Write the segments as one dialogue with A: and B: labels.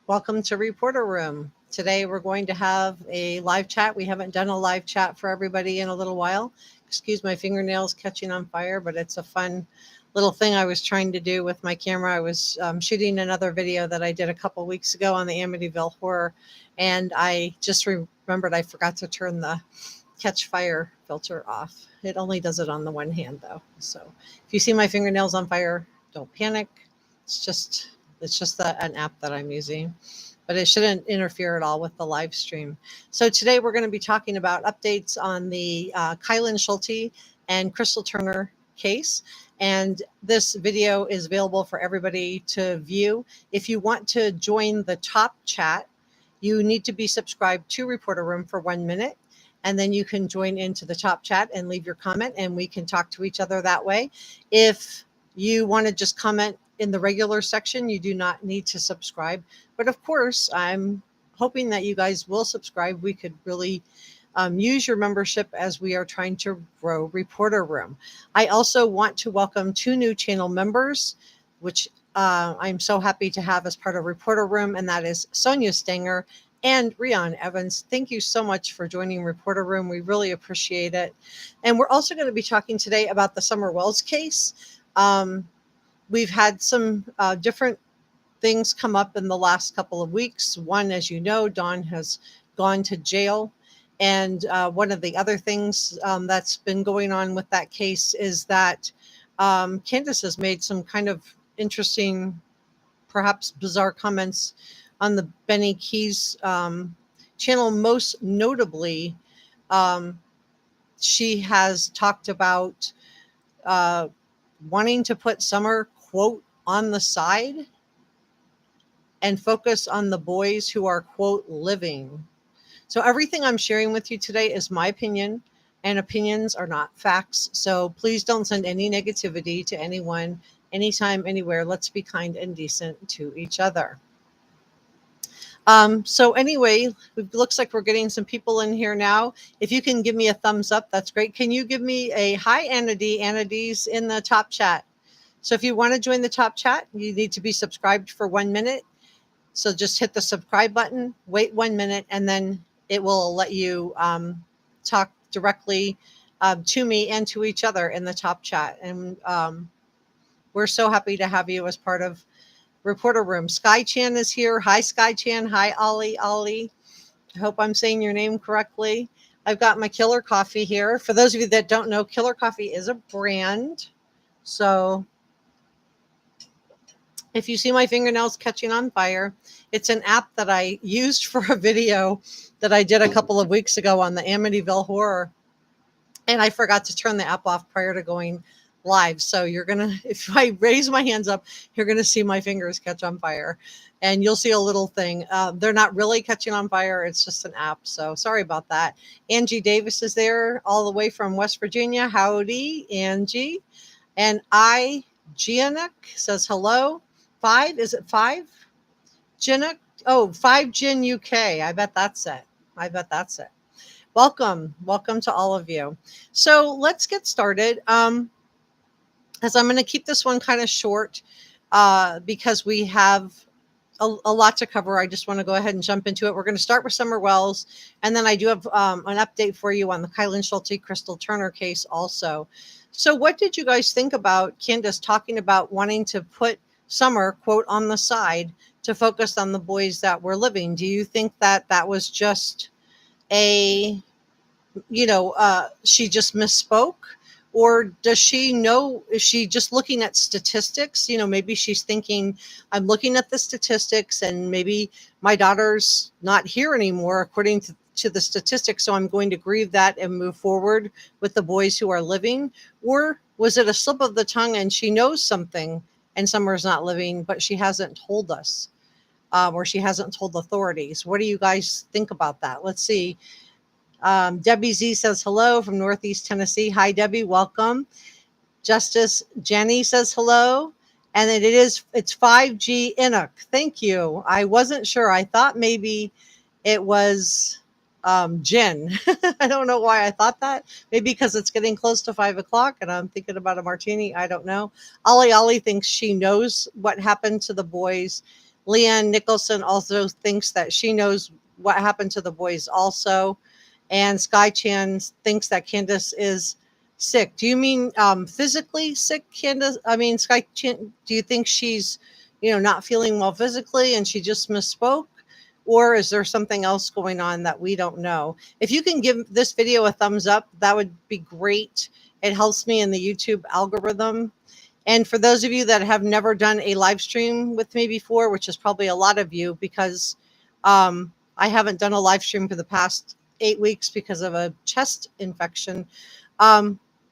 A: Welcome to Reporter Room. Today we're going to have a live chat. We haven't done a live chat for everybody in a little while. Excuse my fingernails catching on fire, but it's a fun little thing I was trying to do with my camera. I was shooting another video that I did a couple weeks ago on the Amityville Horror, and I just remembered I forgot to turn the catch fire filter off. It only does it on the one hand though. So if you see my fingernails on fire, don't panic. It's just an app that I'm using, but it shouldn't interfere at all with the live stream. So today we're going to be talking about updates on the Kylen Schulte and Crystal Turner case. And this video is available for everybody to view. If you want to join the top chat, you need to be subscribed to Reporter Room for 1 minute. And then you can join into the top chat and leave your comment, and we can talk to each other that way. If you want to just comment in the regular section, you do not need to subscribe. But of course, I'm hoping that you guys will subscribe. We could really use your membership as we are trying to grow Reporter Room. I also want to welcome 2 new channel members, which I'm so happy to have as part of Reporter Room, and that is Sonia Stanger and Rion Evans. Thank you so much for joining Reporter Room. We really appreciate it. And we're also going to be talking today about the Summer Wells case. We've had some different things come up in the last couple of weeks. One, as you know, Dawn has gone to jail. And one of the other things that's been going on with that case is that Candace has made some kind of interesting, perhaps bizarre comments on the Benny Keys channel. Most notably, she has talked about wanting to put Summer, quote, on the side and focus on the boys who are, quote, living. So everything I'm sharing with you today is my opinion, and opinions are not facts. So please don't send any negativity to anyone, anytime, anywhere. Let's be kind and decent to each other. So anyway, it looks like we're getting some people in here now. If you can give me a thumbs up, that's great. Can you give me a hi, Anna D? Anna D's in the top chat. So if you want to join the top chat, you need to be subscribed for 1 minute. So just hit the subscribe button, wait 1 minute, and then it will let you talk directly to me and to each other in the top chat. And we're so happy to have you as part of Reporter Room. Sky Chan is here. Hi, Sky Chan. Hi, Ollie. Ollie. I hope I'm saying your name correctly. I've got my Killer Coffee here. For those of you that don't know, Killer Coffee is a brand. So if you see my fingernails catching on fire, it's an app that I used for a video that I did a couple of weeks ago on the Amityville Horror. And I forgot to turn the app off prior to going live. So you're going to, if I raise my hands up, you're going to see my fingers catch on fire. And you'll see a little thing. They're not really catching on fire. It's just an app. So sorry about that. Angie Davis is there all the way from West Virginia. Howdy, Angie. And Gianuk says hello. 5, is it 5? Gianuk? Oh, 5 Gin UK. I bet that's it. Welcome to all of you. So let's get started. As I'm going to keep this one kind of short because we have a lot to cover. I just want to go ahead and jump into it. We're going to start with Summer Wells, and then I do have an update for you on the Kylen Schulte Crystal Turner case also. So what did you guys think about Candace talking about wanting to put Summer, quote, on the side to focus on the boys that were living? Do you think that that was just she just misspoke? Or does she know, is she just looking at statistics? Maybe she's thinking, I'm looking at the statistics and maybe my daughter's not here anymore according to the statistics. So I'm going to grieve that and move forward with the boys who are living. Or was it a slip of the tongue and she knows something and Summer's not living, but she hasn't told us or she hasn't told authorities? What do you guys think about that? Let's see. Debbie Z says hello from Northeast Tennessee. Hi, Debbie. Welcome. Justice Jenny says hello. And it's 5G Inuk. Thank you. I wasn't sure. I thought maybe it was gin. I don't know why I thought that. Maybe because it's getting close to 5 o'clock and I'm thinking about a martini. I don't know. Ollie thinks she knows what happened to the boys. Leanne Nicholson also thinks that she knows what happened to the boys also. And Sky Chan thinks that Candace is sick. Do you mean physically sick, Candace? I mean, Sky Chan, do you think she's, not feeling well physically and she just misspoke? Or is there something else going on that we don't know? If you can give this video a thumbs up, that would be great. It helps me in the YouTube algorithm. And for those of you that have never done a live stream with me before, which is probably a lot of you, because I haven't done a live stream for the past 8 weeks because of a chest infection.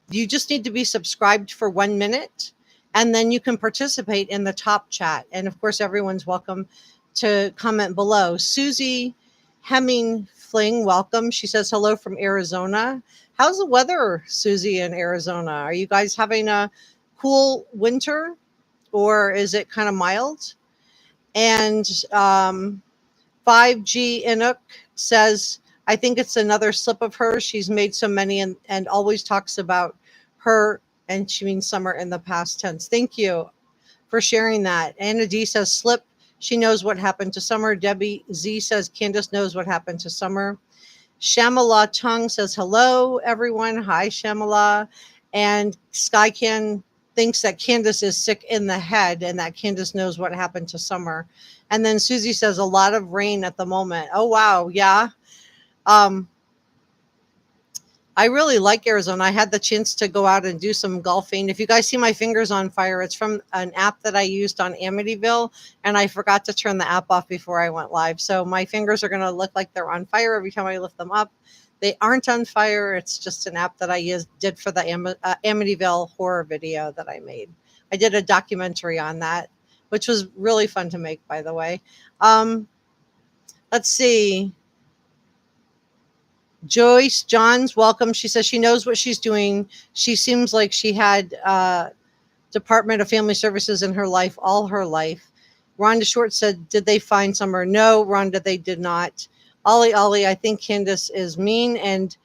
A: You just need to be subscribed for 1 minute, and then you can participate in the top chat. And of course, everyone's welcome to comment below. Susie Hemming Fling, welcome. She says hello from Arizona. How's the weather, Susie, in Arizona? Are you guys having a cool winter, or is it kind of mild? And 5G Inuk says, I think it's another slip of hers. She's made so many and always talks about her, and she means Summer in the past tense. Thank you for sharing that. Anna D says slip. She knows what happened to Summer. Debbie Z says Candace knows what happened to Summer. Shamala Tung says hello, everyone. Hi, Shamala. And Skycan thinks that Candace is sick in the head and that Candace knows what happened to Summer. And then Susie says a lot of rain at the moment. Oh, wow. Yeah. I really like Arizona. I had the chance to go out and do some golfing. If you guys see my fingers on fire, it's from an app that I used on Amityville, and I forgot to turn the app off before I went live. So my fingers are going to look like they're on fire every time I lift them up. They aren't on fire. It's just an app that I did for the Amityville horror video that I made. I did a documentary on that, which was really fun to make, by the way. Let's see. Joyce Johns, welcome. She says she knows what she's doing. She seems like she had Department of Family Services in her life all her life. Rhonda Short said, did they find Summer? No, Rhonda, they did not. Ollie, I think Candace is mean. And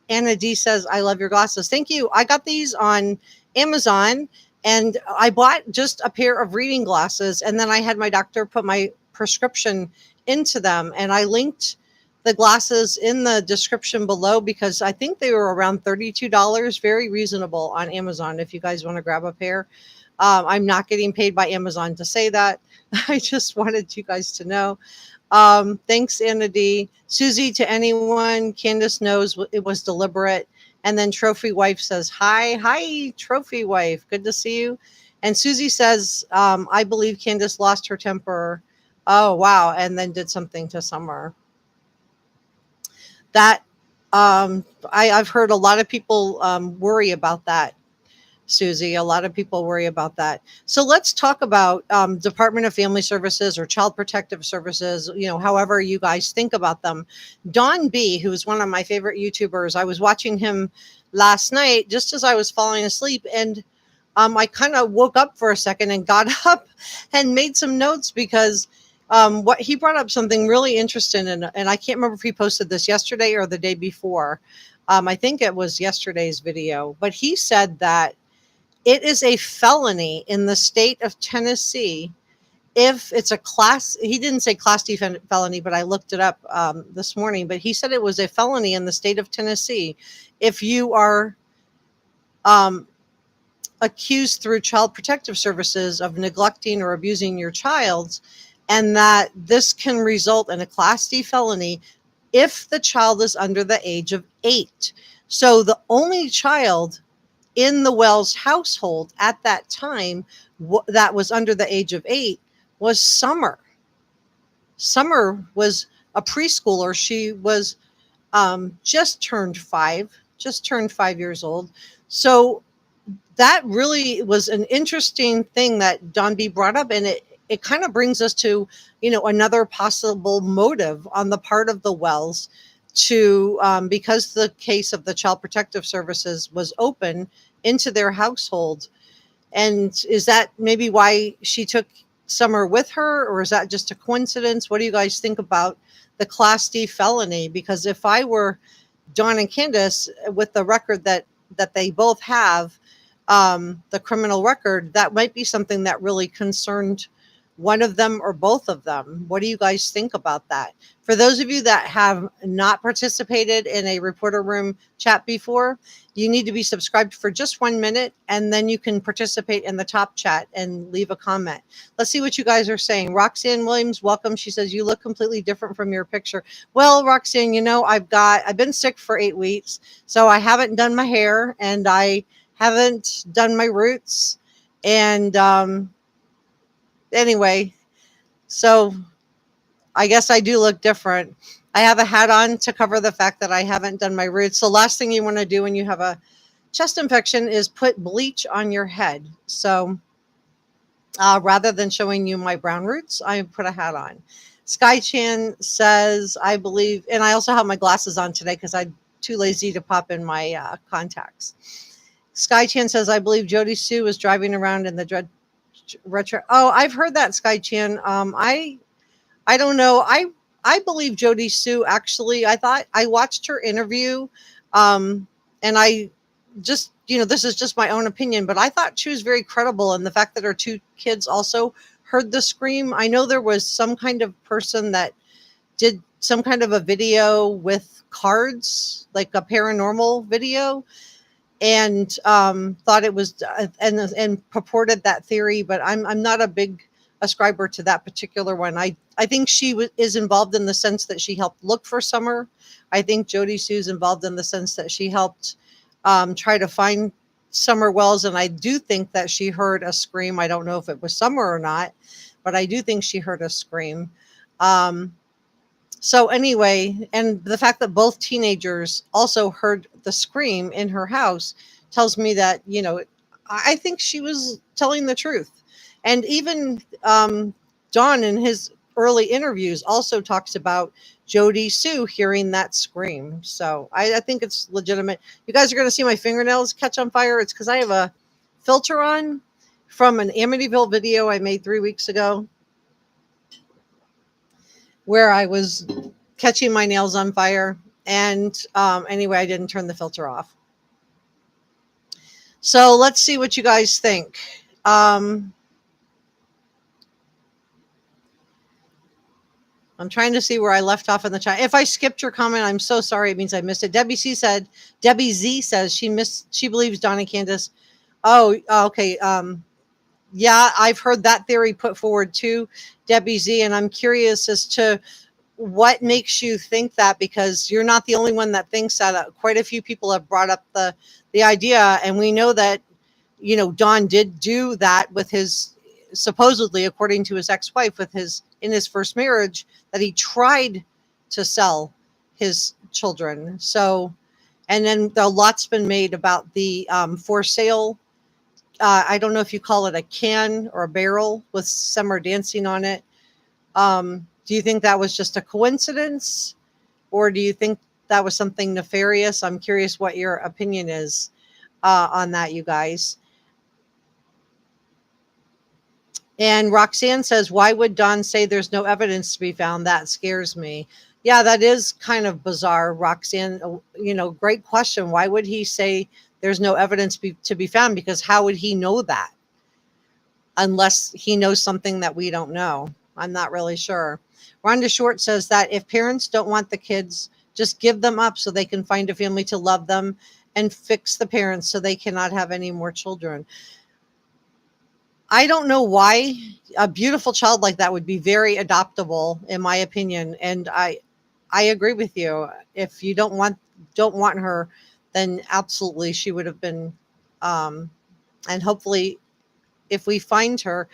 A: Anna D says, I love your glasses. Thank you. I got these on Amazon, and I bought just a pair of reading glasses, and then I had my doctor put my prescription into them, and I linked the glasses in the description below because I think they were around $32, very reasonable on Amazon if you guys want to grab a pair. I'm not getting paid by Amazon to say that. I just wanted you guys to know. Thanks, Anna D. Susie, to anyone, Candace knows it was deliberate. And then Trophy Wife says, hi, Trophy Wife. Good to see you. And Susie says, I believe Candace lost her temper. Oh, wow. And then did something to Summer. That I've heard a lot of people worry about that, Susie. A lot of people worry about that. So let's talk about Department of Family Services or Child Protective Services, however you guys think about them. Don B, who is one of my favorite YouTubers, I was watching him last night just as I was falling asleep, and I kind of woke up for a second and got up and made some notes because what he brought up something really interesting, and I can't remember if he posted this yesterday or the day before. I think it was yesterday's video, but he said that it is a felony in the state of Tennessee if it's a class. He didn't say class D felony, but I looked it up this morning. But he said it was a felony in the state of Tennessee if you are accused through Child Protective Services of neglecting or abusing your child, and that this can result in a Class D felony if the child is under the age of 8. So the only child in the Wells household at that time that was under the age of 8 was Summer. Summer was a preschooler. She was just turned 5 years old. So that really was an interesting thing that Don B brought up, and it kind of brings us to, another possible motive on the part of the Wells to, because the case of the Child Protective Services was open into their household. And is that maybe why she took Summer with her, or is that just a coincidence? What do you guys think about the Class D felony? Because if I were Dawn and Candace, with the record that they both have, the criminal record, that might be something that really concerned one of them or both of them. What do you guys think about that? For those of you that have not participated in a reporter room chat before, you need to be subscribed for just 1 minute, and then you can participate in the top chat and leave a comment. Let's see what you guys are saying. Roxanne Williams, welcome. She says, you look completely different from your picture. Well, Roxanne, I've been sick for 8 weeks, so I haven't done my hair and I haven't done my roots. And anyway, so I guess I do look different. I have a hat on to cover the fact that I haven't done my roots. So last thing you want to do when you have a chest infection is put bleach on your head. So rather than showing you my brown roots, I put a hat on. Sky Chan says, I believe, and I also have my glasses on today because I'm too lazy to pop in my contacts. Sky Chan says, I believe Jody Sue was driving around in the retro. Oh, I've heard that, Sky Chan. I don't know. I believe Jody Sue, actually. I thought I watched her interview, and I just, this is just my own opinion, but I thought she was very credible. And the fact that her 2 kids also heard the scream. I know there was some kind of person that did some kind of a video with cards, like a paranormal video, and thought it was and purported that theory, but I'm not a big ascriber to that particular one. I think she is involved in the sense that she helped look for Summer. I think Jody Sue's involved in the sense that she helped try to find Summer Wells, and I do think that she heard a scream. I don't know if it was Summer or not, but I do think she heard a scream. So anyway, and the fact that both teenagers also heard the scream in her house tells me that, I think she was telling the truth. And even Don in his early interviews also talks about Jody Sue hearing that scream. So I think it's legitimate. You guys are going to see my fingernails catch on fire. It's because I have a filter on from an Amityville video I made 3 weeks ago, where I was catching my nails on fire. And anyway, I didn't turn the filter off. So let's see what you guys think. I'm trying to see where I left off in the chat. If I skipped your comment, I'm so sorry. It means I missed it. Debbie Z says she believes Don and Candace. Oh, okay. Yeah, I've heard that theory put forward too, Debbie Z, and I'm curious as to what makes you think that, because you're not the only one that thinks that. Quite a few people have brought up the idea, and we know that, Don did do that with his, supposedly, according to his ex-wife, in his first marriage, that he tried to sell his children. So, and then a lot's been made about the for sale. I don't know if you call it a can or a barrel with Summer dancing on it. Do you think that was just a coincidence, or do you think that was something nefarious? I'm curious what your opinion is on that, you guys. And Roxanne says, why would Don say there's no evidence to be found? That scares me. Yeah, that is kind of bizarre, Roxanne. Great question. Why would he say there's no evidence to be found? Because how would he know that? Unless he knows something that we don't know. I'm not really sure. Rhonda Short says that if parents don't want the kids, just give them up so they can find a family to love them and fix the parents so they cannot have any more children. I don't know why a beautiful child like that would be very adoptable, in my opinion. And I agree with you. If you don't want her, then absolutely she would have been. And hopefully, if we find her,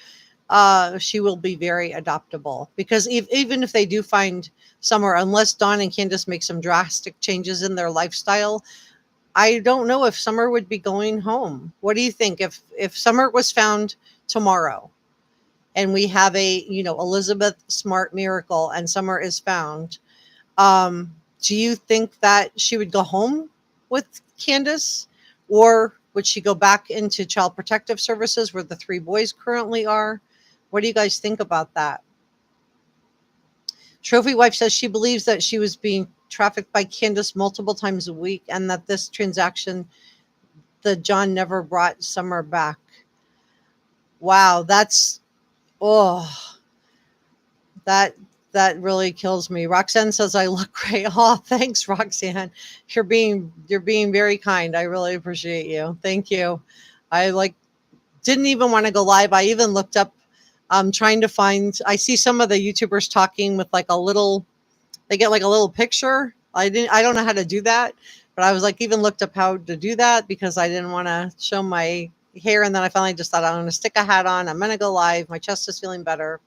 A: she will be very adoptable. Because even if they do find Summer, unless Don and Candace make some drastic changes in their lifestyle, I don't know if Summer would be going home. What do you think? If Summer was found tomorrow and we have a, Elizabeth Smart miracle and Summer is found, do you think that she would go home with Candace, or would she go back into Child Protective Services where the 3 boys currently are? What do you guys think about that? Trophy Wife says she believes that she was being trafficked by Candace multiple times a week, and that this transaction, the John never brought Summer back. Wow, that's, That that really kills me. Roxanne says I look great. Oh, thanks, Roxanne. You're being very kind. I really appreciate you. Thank you. I didn't even want to go live. I even looked up trying to find I see some of the YouTubers talking with like a little they get like a little picture. I don't know how to do that, but I was like even looked up how to do that because I didn't want to show my hair, and then I finally just thought I'm going to stick a hat on. I'm going to go live. My chest is feeling better.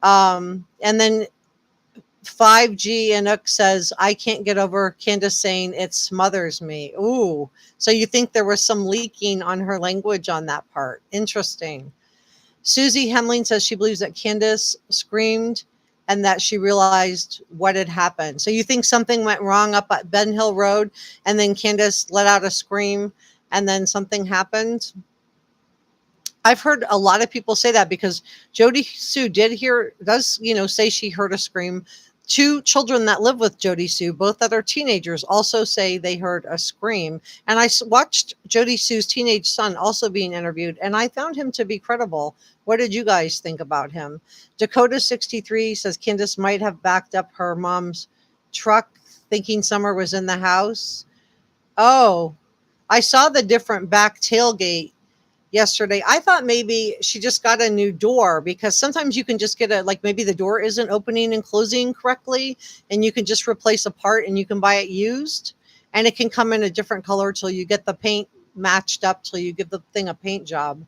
A: And then 5G Inuk says, I can't get over Candace saying it smothers me. Ooh. So you think there was some leaking on her language on that part. Interesting. Susie Hemling says she believes that Candace screamed and that she realized what had happened. So you think something went wrong up at Ben Hill Road and then Candace let out a scream and then something happened? I've heard a lot of people say that because Jody Sue does say she heard a scream. Two children that live with Jody Sue, both other teenagers, also say they heard a scream. And I watched Jody Sue's teenage son also being interviewed, and I found him to be credible. What did you guys think about him? Dakota 63 says Candace might have backed up her mom's truck thinking Summer was in the house. Oh, I saw the different back tailgate yesterday. I thought maybe she just got a new door because sometimes you can just get maybe the door isn't opening and closing correctly and you can just replace a part and you can buy it used and it can come in a different color till you get the paint matched up till you give the thing a paint job.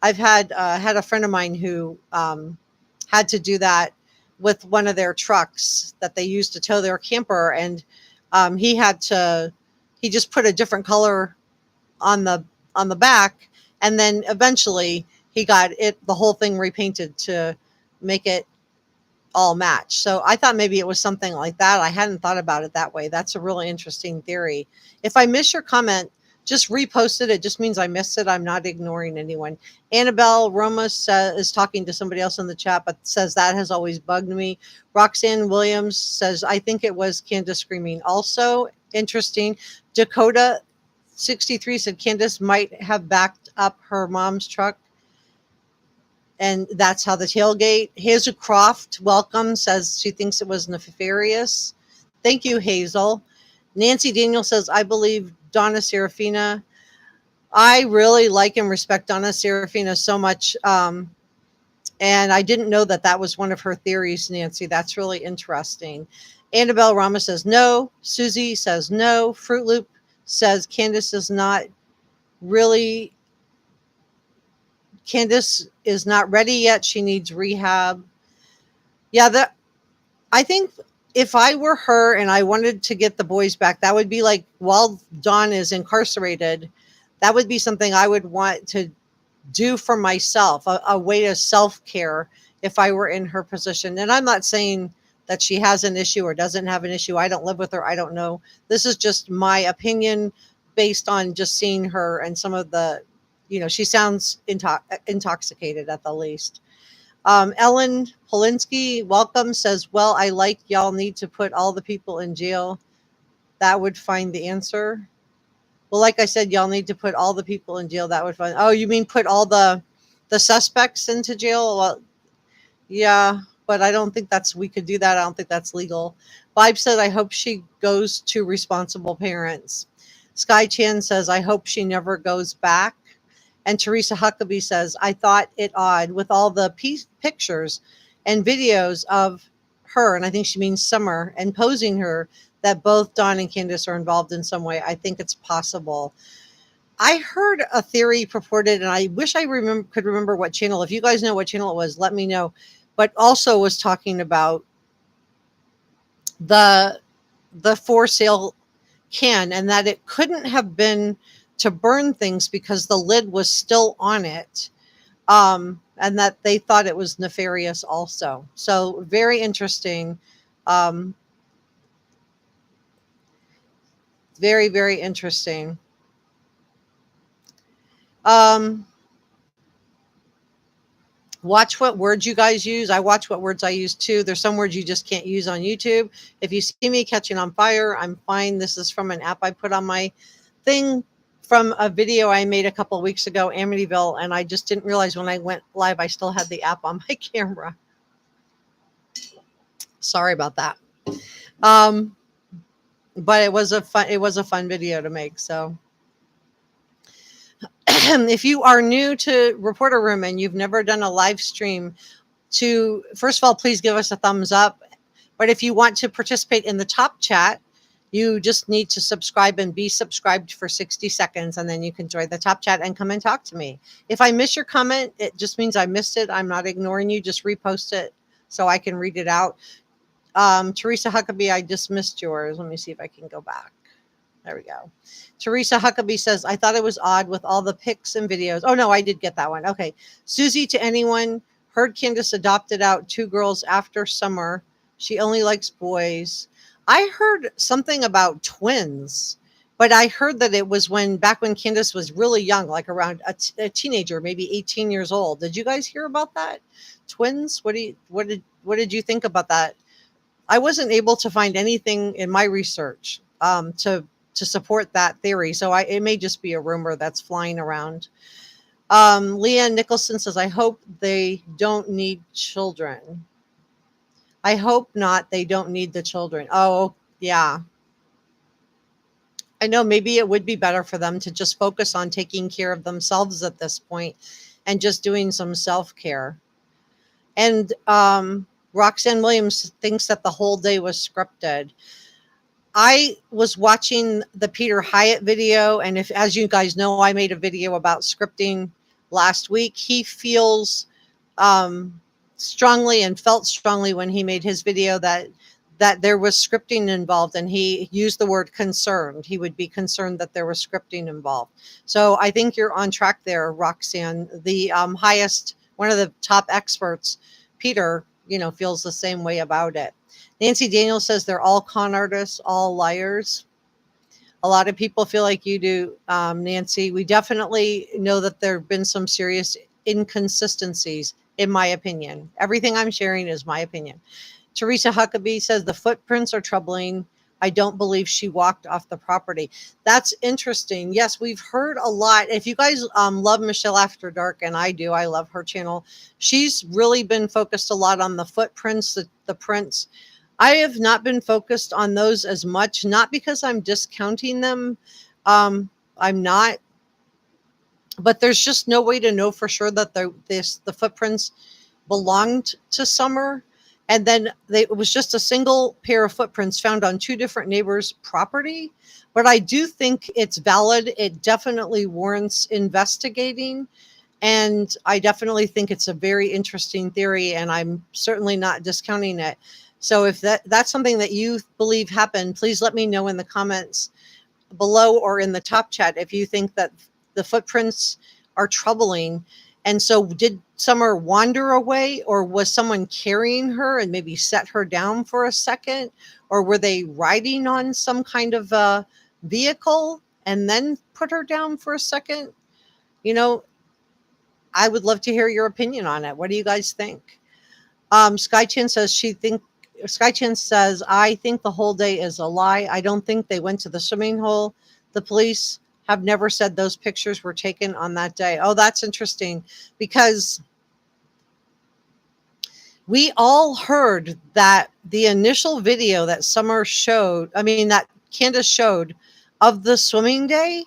A: I've had a friend of mine who had to do that with one of their trucks that they used to tow their camper, and he just put a different color on the back, and then eventually he got the whole thing repainted to make it all match. So I thought maybe it was something like that. I hadn't thought about it that way. That's a really interesting theory. If I miss your comment, just repost it. It just means I missed it. I'm not ignoring anyone. Annabelle Roma is talking to somebody else in the chat, but says that has always bugged me. Roxanne Williams says, I think it was Candace screaming. Also interesting. Dakota 63 said Candace might have backed up her mom's truck, and that's how the tailgate. Hazel Croft, welcome, says she thinks it was nefarious. Thank you, Hazel. Nancy Daniel says, I believe Donna Serafina. I really like and respect Donna Serafina so much. And I didn't know that was one of her theories, Nancy. That's really interesting. Annabelle Rama says no. Susie says no. Fruit Loop says Candace is not really, Candace is not ready yet. She needs rehab. Yeah, I think if I were her and I wanted to get the boys back, that would be like while Dawn is incarcerated, that would be something I would want to do for myself, a way of self-care if I were in her position. And I'm not saying that she has an issue or doesn't have an issue. I don't live with her. I don't know. This is just my opinion based on just seeing her and some of the, she sounds intoxicated at the least. Ellen Polinsky, welcome, says, well, I like y'all need to put all the people in jail. That would find the answer. Well, like I said, y'all need to put all the people in jail. That would find. Oh, you mean put all the suspects into jail? Well, yeah, but I don't think we could do that. I don't think that's legal. Vibe said, I hope she goes to responsible parents. Sky Chan says, I hope she never goes back. And Teresa Huckabee says, I thought it odd with all the pictures and videos of her, and I think she means Summer, and posing her, that both Dawn and Candace are involved in some way. I think it's possible. I heard a theory purported, and I wish I could remember what channel. If you guys know what channel it was, let me know. But also was talking about the for sale can, and that it couldn't have been to burn things because the lid was still on it, and that they thought it was nefarious also. So very interesting. Very, very interesting. Watch what words you guys use. I watch what words I use too. There's some words you just can't use on YouTube. If you see me catching on fire, I'm fine. This is from an app I put on my thing from a video I made a couple of weeks ago, Amityville, and I just didn't realize when I went live I still had the app on my camera. Sorry about that. Um, but it was a fun video to make. So if you are new to Reporter Room and you've never done a live stream, to first of all, please give us a thumbs up. But if you want to participate in the top chat, you just need to subscribe and be subscribed for 60 seconds, and then you can join the top chat and come and talk to me. If I miss your comment, it just means I missed it. I'm not ignoring you. Just repost it so I can read it out. Teresa Huckabee, I dismissed yours. Let me see if I can go back. There we go. Teresa Huckabee says, I thought it was odd with all the pics and videos. Oh, no, I did get that one. Okay. Susie, to anyone, heard Candace adopted out 2 girls after summer. She only likes boys. I heard something about twins, but I heard that it was back when Candace was really young, like around a teenager, maybe 18 years old. Did you guys hear about that? Twins? What did you think about that? I wasn't able to find anything in my research to support that theory. So it may just be a rumor that's flying around. Leanne Nicholson says, I hope they don't need children. I hope not. They don't need the children. Oh, yeah. I know maybe it would be better for them to just focus on taking care of themselves at this point and just doing some self-care. And Roxanne Williams thinks that the whole day was scripted. I was watching the Peter Hyatt video, and as you guys know, I made a video about scripting last week. He feels strongly and felt strongly when he made his video that there was scripting involved, and he used the word concerned. He would be concerned that there was scripting involved. So I think you're on track there, Roxanne. The highest, one of the top experts, Peter, feels the same way about it. Nancy Daniels says they're all con artists, all liars. A lot of people feel like you do, Nancy. We definitely know that there have been some serious inconsistencies, in my opinion. Everything I'm sharing is my opinion. Teresa Huckabee says the footprints are troubling. I don't believe she walked off the property. That's interesting. Yes, we've heard a lot. If you guys love Michelle After Dark, and I do, I love her channel. She's really been focused a lot on the footprints, the prints. I have not been focused on those as much, not because I'm discounting them. I'm not. But there's just no way to know for sure that the footprints belonged to Summer. And then it was just a single pair of footprints found on 2 different neighbors' property. But I do think it's valid. It definitely warrants investigating. And I definitely think it's a very interesting theory, and I'm certainly not discounting it. So if that's something that you believe happened, please let me know in the comments below or in the top chat if you think that the footprints are troubling. And so did Summer wander away, or was someone carrying her and maybe set her down for a second? Or were they riding on some kind of a vehicle and then put her down for a second? I would love to hear your opinion on it. What do you guys think? Skychin says, I think the whole day is a lie. I don't think they went to the swimming hole. The police have never said those pictures were taken on that day. Oh, that's interesting, because we all heard that the initial video that that Candace showed of the swimming day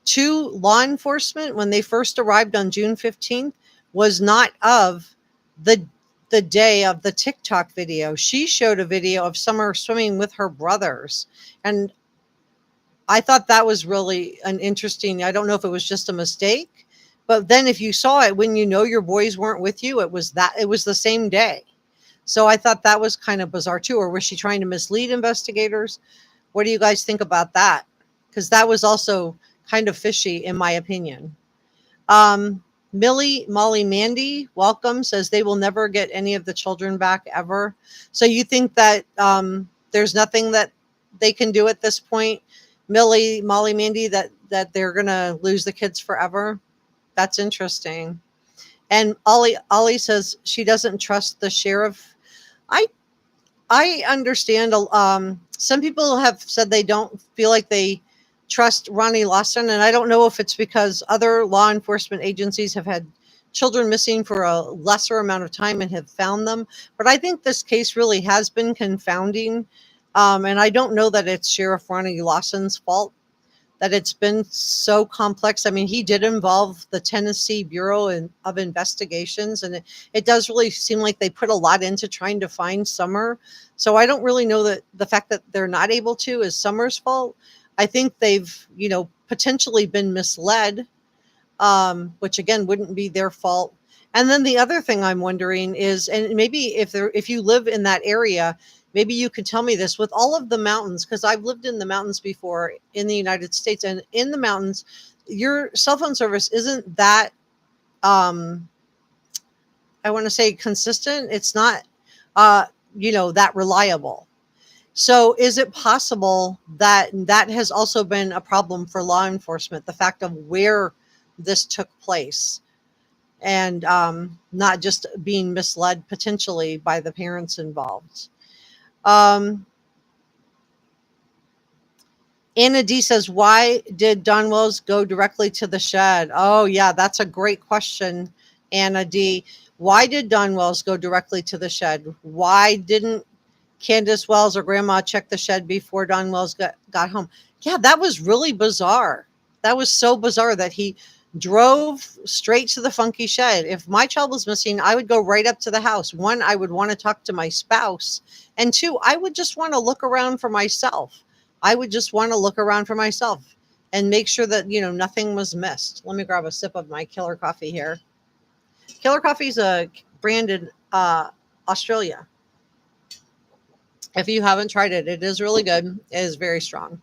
A: to law enforcement when they first arrived on June 15th was not of the day of the TikTok video. She showed a video of Summer swimming with her brothers. And I thought that was really an interesting, I don't know if it was just a mistake, but then if you saw it when your boys weren't with you, it was the same day. So I thought that was kind of bizarre too. Or was she trying to mislead investigators? What do you guys think about that? Because that was also kind of fishy, in my opinion. Molly Mandy, welcome, says they will never get any of the children back ever. So you think that there's nothing that they can do at this point, Molly Mandy, that they're going to lose the kids forever? That's interesting. And Ollie says she doesn't trust the sheriff. I understand. Some people have said they don't feel like they trust Ronnie Lawson, and I don't know if it's because other law enforcement agencies have had children missing for a lesser amount of time and have found them. But I think this case really has been confounding. And I don't know that it's Sheriff Ronnie Lawson's fault that it's been so complex. I mean, he did involve the Tennessee Bureau of Investigations, and it does really seem like they put a lot into trying to find Summer. So I don't really know that the fact that they're not able to is Summer's fault. I think they've, potentially been misled, which again wouldn't be their fault. And then the other thing I'm wondering is, and maybe if you live in that area, maybe you could tell me this, with all of the mountains, because I've lived in the mountains before in the United States, and in the mountains, your cell phone service isn't that, I want to say, consistent. It's not, that reliable. So is it possible that that has also been a problem for law enforcement, the fact of where this took place, and not just being misled potentially by the parents involved? Um, Anna D says, why did Don Wells go directly to the shed? Oh, yeah, that's a great question, Anna D. Why did Don Wells go directly to the shed? Why didn't Candace Wells or Grandma check the shed before Don Wells got home? Yeah, that was really bizarre. That was so bizarre that he drove straight to the funky shed. If my child was missing, I would go right up to the house. One, I would want to talk to my spouse. And two, I would just want to look around for myself. I would just want to look around for myself and make sure that, nothing was missed. Let me grab a sip of my Killer Coffee here. Killer Coffee is a brand in Australia. If you haven't tried it, it is really good. It is very strong.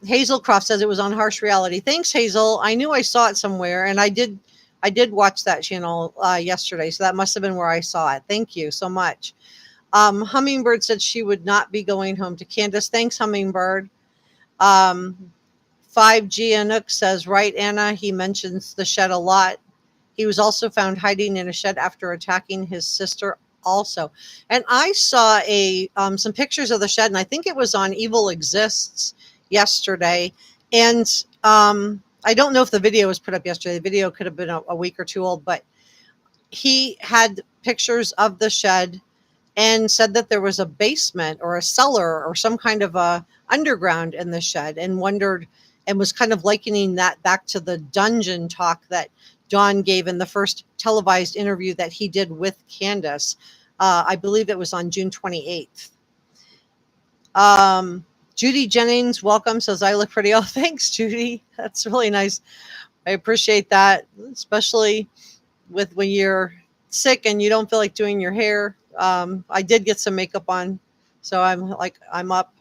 A: Hazel Croft says it was on Harsh Reality. Thanks, Hazel. I knew I saw it somewhere, and I did watch that channel yesterday, so that must have been where I saw it. Thank you so much. Hummingbird said she would not be going home to Candace. Thanks, Hummingbird. 5G Anook says, right, Anna, he mentions the shed a lot. He was also found hiding in a shed after attacking his sister also. And I saw some pictures of the shed, and I think it was on Evil Exists yesterday. And I don't know if the video was put up yesterday. The video could have been a week or two old, but he had pictures of the shed and said that there was a basement or a cellar or some kind of a underground in the shed, and wondered and was kind of likening that back to the dungeon talk that Don gave in the first televised interview that he did with Candace. I believe it was on June 28th. Judy Jennings, welcome, says I look pretty. Oh, thanks, Judy. That's really nice. I appreciate that, especially with when you're sick and you don't feel like doing your hair. I did get some makeup on, so I'm up.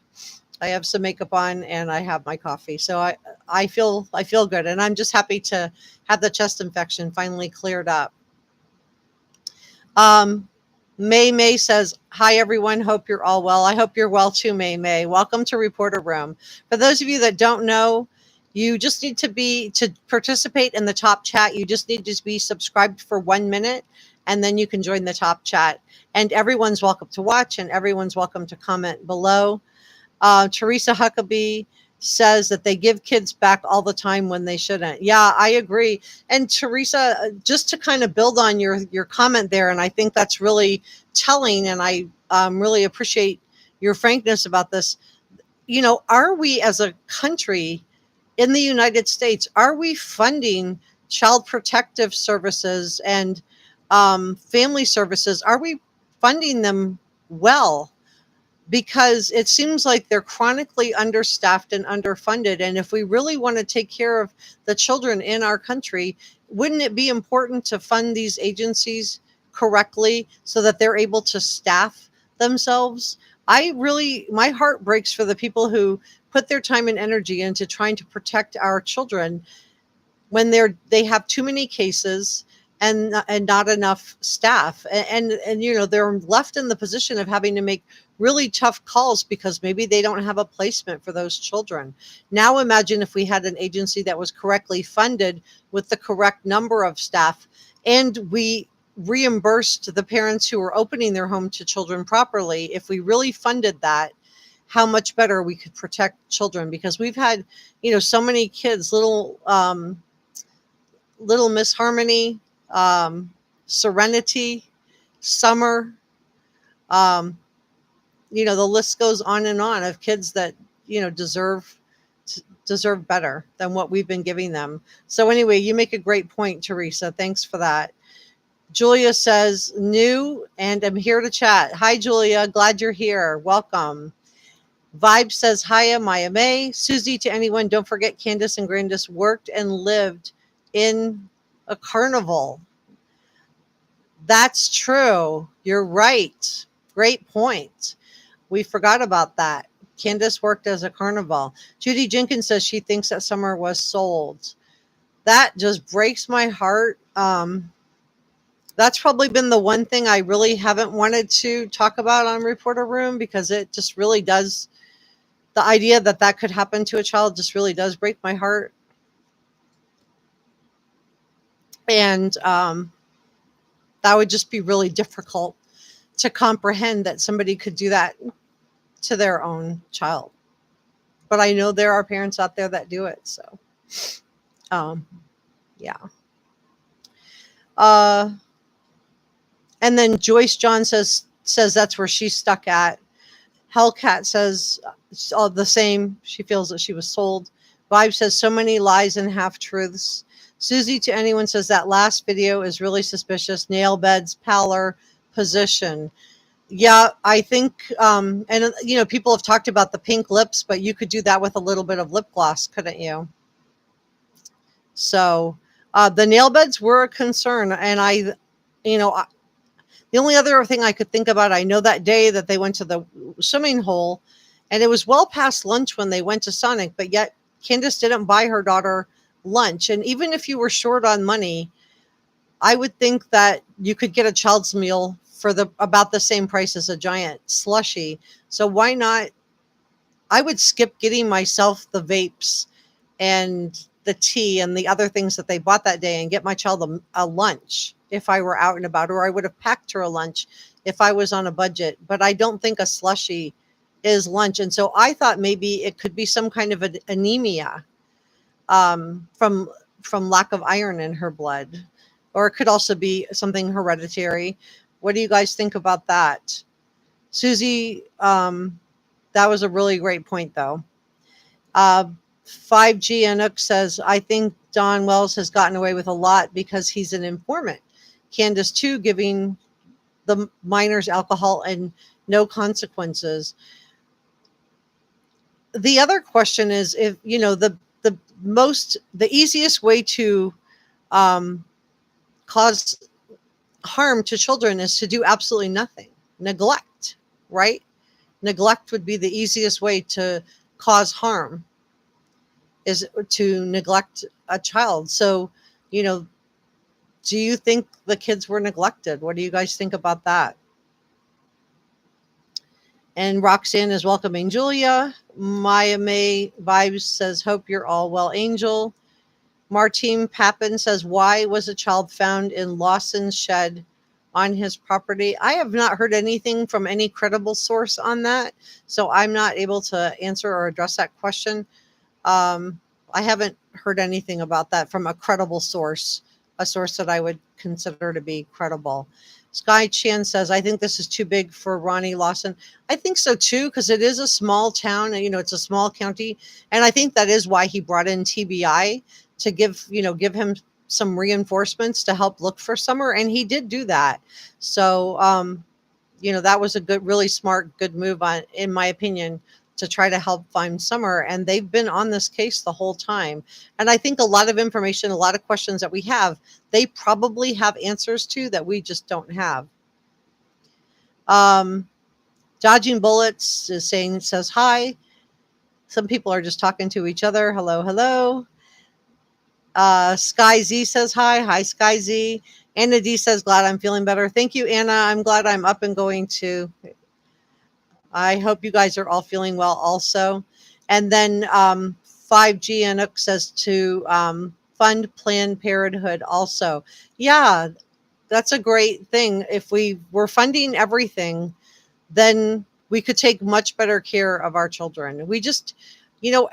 A: I have some makeup on and I have my coffee. So I feel good, and I'm just happy to have the chest infection finally cleared up. May says, hi, everyone. Hope you're all well. I hope you're well too, May. Welcome to Reporter Room. For those of you that don't know, you just need to participate in the top chat. You just need to be subscribed for 1 minute, and then you can join the top chat. And everyone's welcome to watch, and everyone's welcome to comment below. Teresa Huckabee says that they give kids back all the time when they shouldn't. Yeah, I agree. And Teresa, just to kind of build on your comment there, and I think that's really telling, and I really appreciate your frankness about this. Are we as a country in the United States, are we funding child protective services and family services? Are we funding them well? Because it seems like they're chronically understaffed and underfunded. And if we really want to take care of the children in our country, wouldn't it be important to fund these agencies correctly so that they're able to staff themselves? My heart breaks for the people who put their time and energy into trying to protect our children when they have too many cases and not enough staff, and they're left in the position of having to make really tough calls because maybe they don't have a placement for those children. Now imagine if we had an agency that was correctly funded with the correct number of staff, and we reimbursed the parents who are opening their home to children properly. If we really funded that, how much better we could protect children, because we've had so many kids, little Little Miss Harmony, Serenity, Summer. Um, the list goes on and on of kids that deserve better than what we've been giving them. So anyway, you make a great point, Teresa. Thanks for that. Julia says, new, and I'm here to chat. Hi, Julia. Glad you're here. Welcome. Vibe says, hiya, Maya May. Susie, to anyone, don't forget Candace and Grandis worked and lived in a carnival. That's true. You're right. Great point. We forgot about that. Candace worked as a carnival. Judy Jenkins says she thinks that Summer was sold. That just breaks my heart. That's probably been the one thing I really haven't wanted to talk about on Reporter Room, because it just really does. The idea that that could happen to a child just really does break my heart. And that would just be really difficult to comprehend, that somebody could do that to their own child. But I know there are parents out there that do it. So, yeah. And then Joyce John says that's where she's stuck at. Hellcat says all the same. She feels that she was sold. Vibe says so many lies and half truths. Susie, to anyone, says that last video is really suspicious. Nail beds, pallor, position. Yeah, I think, and people have talked about the pink lips, but you could do that with a little bit of lip gloss, couldn't you? So the nail beds were a concern. And the only other thing I could think about, I know that day that they went to the swimming hole, and it was well past lunch when they went to Sonic, but yet Candace didn't buy her daughter lunch. And even if you were short on money, I would think that you could get a child's meal for about the same price as a giant slushie. So why not? I would skip getting myself the vapes and the tea and the other things that they bought that day and get my child a lunch if I were out and about, or I would have packed her a lunch if I was on a budget. But I don't think a slushie is lunch. And so I thought maybe it could be some kind of an anemia from lack of iron in her blood, or it could also be something hereditary. What do you guys think about that? Susie, that was a really great point, though. 5G Anook says, I think Don Wells has gotten away with a lot because he's an informant. Candace, too, giving the minors alcohol and no consequences. The other question is, if, the easiest way to cause harm to children is to do absolutely nothing. Neglect, right? Neglect would be the easiest way to cause harm, is to neglect a child. So, do you think the kids were neglected? What do you guys think about that? And Roxanne is welcoming Julia. Maya May Vibes says, hope you're all well, Angel. Martine Papin says, why was a child found in Lawson's shed on his property? I have not heard anything from any credible source on that, so I'm not able to answer or address that question. I haven't heard anything about that from a credible source, a source that I would consider to be credible. Sky Chan says, I think this is too big for Ronnie Lawson. I think so too, because it is a small town, it's a small county. And I think that is why he brought in TBI, to give him some reinforcements to help look for Summer. And he did do that. So, that was a really smart, good move, in my opinion, to try to help find Summer. And they've been on this case the whole time. And I think a lot of information, a lot of questions that we have, they probably have answers to that we just don't have. Dodging Bullets says hi. Some people are just talking to each other. Hello, hello. Sky Z says hi. Hi, Sky Z. Anna D says, glad I'm feeling better. Thank you, Anna. I'm glad I'm up and going too. I hope you guys are all feeling well also. And then 5G Anook says to fund Planned Parenthood also. Yeah, that's a great thing. If we were funding everything, then we could take much better care of our children. We just,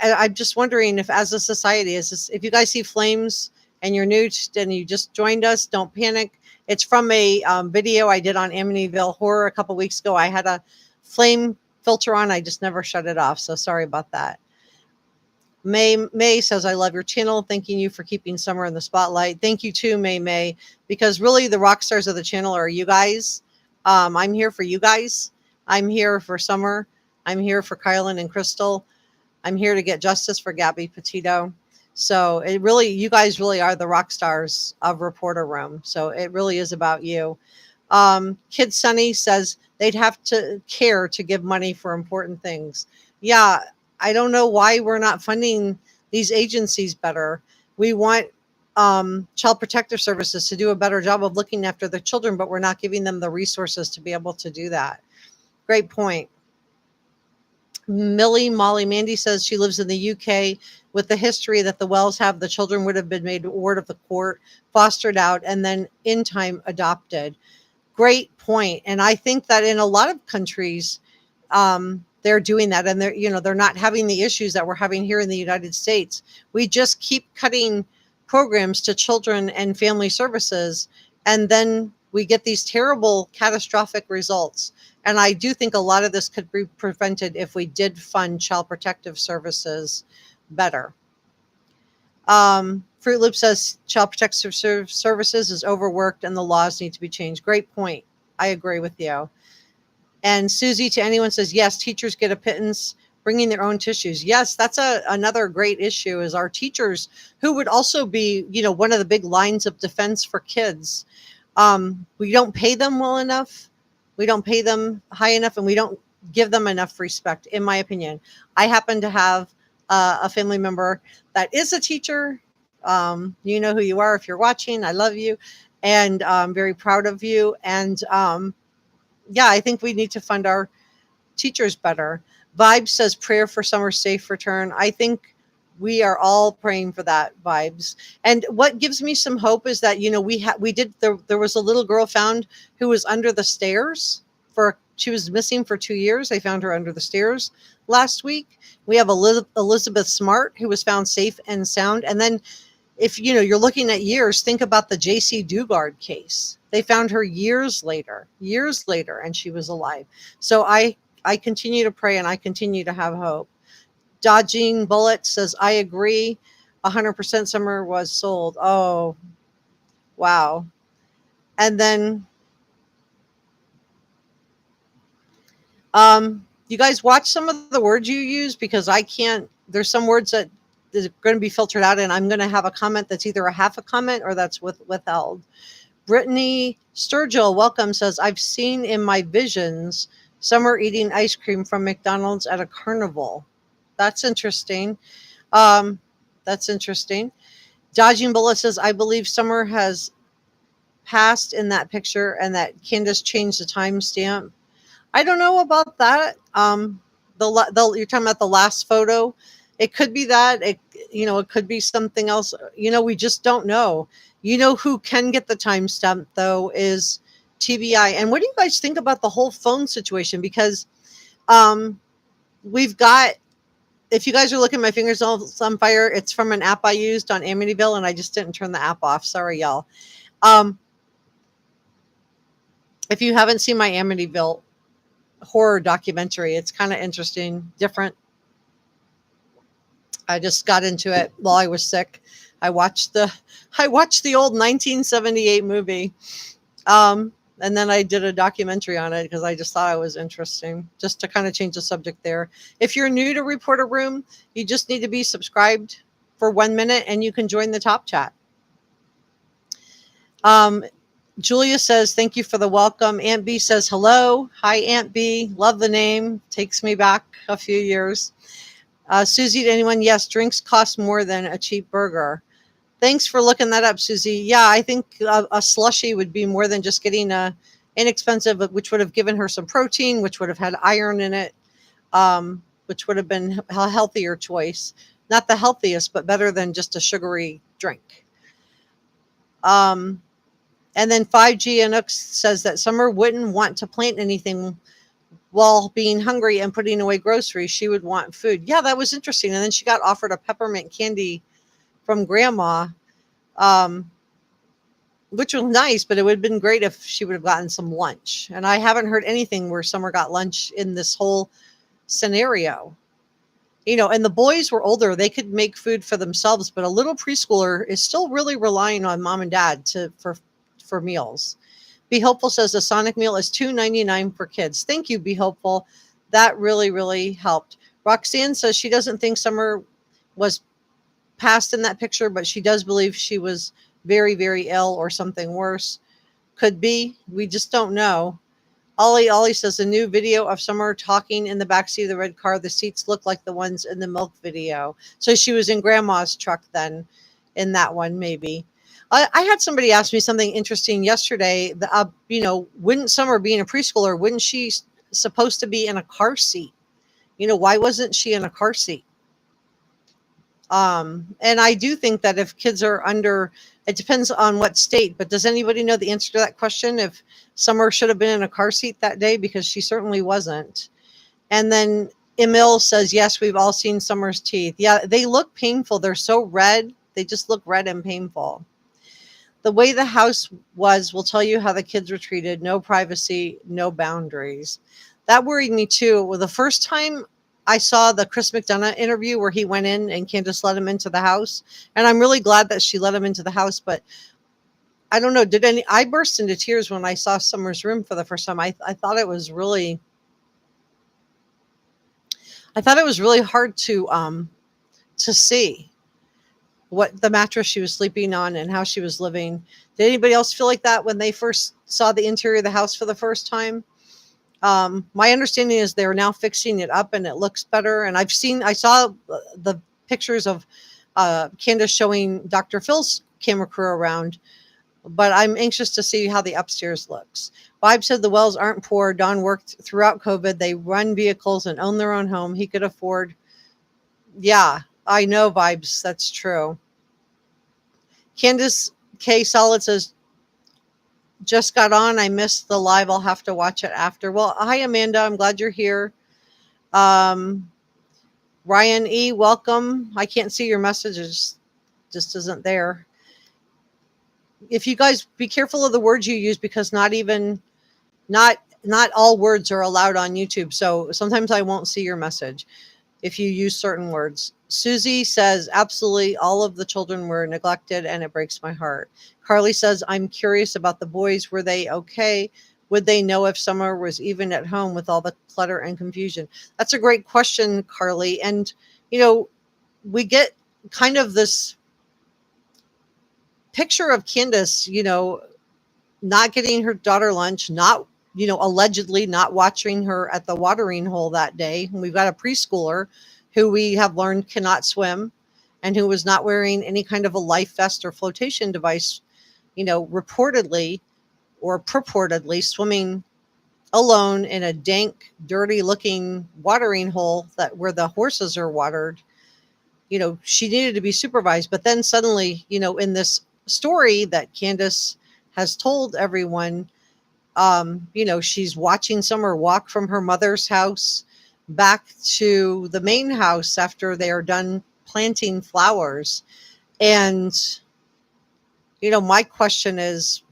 A: I'm just wondering if, as a society, if you guys see flames and you're new and you just joined us, don't panic. It's from a video I did on Amityville Horror a couple weeks ago. I had a flame filter on. I just never shut it off. So sorry about that. May says, I love your channel. Thanking you for keeping Summer in the spotlight. Thank you too, May, because really the rock stars of the channel are you guys. I'm here for you guys. I'm here for Summer. I'm here for Kylen and Crystal. I'm here to get justice for Gabby Petito. So you guys really are the rock stars of Reporter Room. So it really is about you. Kid Sunny says they'd have to care to give money for important things. Yeah, I don't know why we're not funding these agencies better. We want Child Protective Services to do a better job of looking after the children, but we're not giving them the resources to be able to do that. Great point. Molly Mandy says she lives in the UK. With the history that the Wells have, the children would have been made ward of the court, fostered out, and then in time adopted. Great point. And I think that in a lot of countries, they're doing that, and they're not having the issues that we're having here in the United States. We just keep cutting programs to children and family services, and then we get these terrible catastrophic results. And I do think a lot of this could be prevented if we did fund Child Protective Services better. Fruit Loop says Child Protective Services is overworked and the laws need to be changed. Great point. I agree with you. And Susie to anyone says, yes, teachers get a pittance bringing their own tissues. Yes, that's another great issue is our teachers, who would also be, one of the big lines of defense for kids. We don't pay them well enough. We don't pay them high enough, and we don't give them enough respect, in my opinion. I happen to have a family member that is a teacher. You know who you are if you're watching. I love you, and I'm very proud of you. And yeah, I think we need to fund our teachers better. Vibes says prayer for Summer's safe return. I think we are all praying for that, Vibes. And what gives me some hope is that, there was a little girl found who was under the stairs she was missing for 2 years. They found her under the stairs last week. We have Elizabeth Smart, who was found safe and sound. And then if, you're looking at years, think about the JC Dugard case. They found her years later, and she was alive. So I continue to pray and I continue to have hope. Dodging Bullet says, I agree. 100% Summer was sold. Oh, wow. And then, you guys watch some of the words you use, because I can't, there's some words that is going to be filtered out, and I'm going to have a comment that's either a half a comment or that's withheld. Brittany Sturgill, welcome, says, I've seen in my visions Summer eating ice cream from McDonald's at a carnival. That's interesting. That's interesting. Dodging Bullet says, I believe Summer has passed in that picture and that Candace changed the timestamp. I don't know about that. You're talking about the last photo. It could be that. It could be something else. We just don't know. Who can get the timestamp, though, is TBI. And what do you guys think about the whole phone situation? Because we've got, if you guys are looking at my fingers on fire, it's from an app I used on Amityville, and I just didn't turn the app off. Sorry, y'all. If you haven't seen my Amityville horror documentary, it's kind of interesting, different. I just got into it while I was sick. I watched the old 1978 movie. And then I did a documentary on it because I just thought it was interesting, just to kind of change the subject there. If you're new to Reporter Room, you just need to be subscribed for 1 minute and you can join the top chat. Julia says, thank you for the welcome. Aunt B says, hello. Hi, Aunt B. Love the name. Takes me back a few years. Susie, to anyone? Yes, drinks cost more than a cheap burger. Thanks for looking that up, Susie. Yeah, I think a slushie would be more than just getting a inexpensive, which would have given her some protein, which would have had iron in it, which would have been a healthier choice. Not the healthiest, but better than just a sugary drink. And then 5G Anux says that Summer wouldn't want to plant anything while being hungry and putting away groceries. She would want food. Yeah, that was interesting. And then she got offered a peppermint candy from Grandma. um, which was nice, but it would have been great if she would have gotten some lunch. And I haven't heard anything where Summer got lunch in this whole scenario. And the boys were older. They could make food for themselves, but a little preschooler is still really relying on mom and dad for meals. Be Hopeful says the Sonic meal is $2.99 for kids. Thank you, Be Hopeful. That really, really helped. Roxanne says she doesn't think Summer was passed in that picture, but she does believe she was very, very ill or something worse. Could be. We just don't know. Ollie says a new video of Summer talking in the backseat of the red car. The seats look like the ones in the milk video. So she was in grandma's truck then in that one, maybe. I had somebody ask me something interesting yesterday. Wouldn't Summer, being a preschooler, wouldn't she supposed to be in a car seat? Why wasn't she in a car seat? And I do think that if kids are under, it depends on what state, but does anybody know the answer to that question? If Summer should have been in a car seat that day, because she certainly wasn't. And then Emil says, yes, we've all seen Summer's teeth. Yeah, they look painful. They're so red. They just look red and painful. The way the house was will tell you how the kids were treated. No privacy, no boundaries. That worried me too. Well, the first time I saw the Chris McDonough interview where he went in and Candace let him into the house. And I'm really glad that she let him into the house, but I don't know. I burst into tears when I saw Summer's room for the first time. I thought it was really hard to see what the mattress she was sleeping on and how she was living. Did anybody else feel like that when they first saw the interior of the house for the first time? My understanding is they're now fixing it up and it looks better. And I saw the pictures of Candace showing Dr. Phil's camera crew around, but I'm anxious to see how the upstairs looks. Vibe said the Wells aren't poor. Don worked throughout COVID. They run vehicles and own their own home. He could afford. Yeah, I know, Vibes. That's true. Candace K. Solid says, just got on. I missed the live. I'll have to watch it after. Well, hi, Amanda. I'm glad you're here. Ryan E., welcome. I can't see your messages. Just isn't there. If you guys be careful of the words you use, because not all words are allowed on YouTube. So sometimes I won't see your message if you use certain words. Susie says, absolutely, all of the children were neglected and it breaks my heart. Carly says, I'm curious about the boys. Were they okay? Would they know if Summer was even at home with all the clutter and confusion? That's a great question, Carly. And, we get kind of this picture of Candace, not getting her daughter lunch, not, allegedly not watching her at the watering hole that day. And we've got a preschooler who we have learned cannot swim and who was not wearing any kind of a life vest or flotation device, reportedly or purportedly swimming alone in a dank, dirty looking watering hole where the horses are watered. She needed to be supervised. But then suddenly, in this story that Candace has told everyone, she's watching Summer walk from her mother's house back to the main house after they are done planting flowers. And, my question is,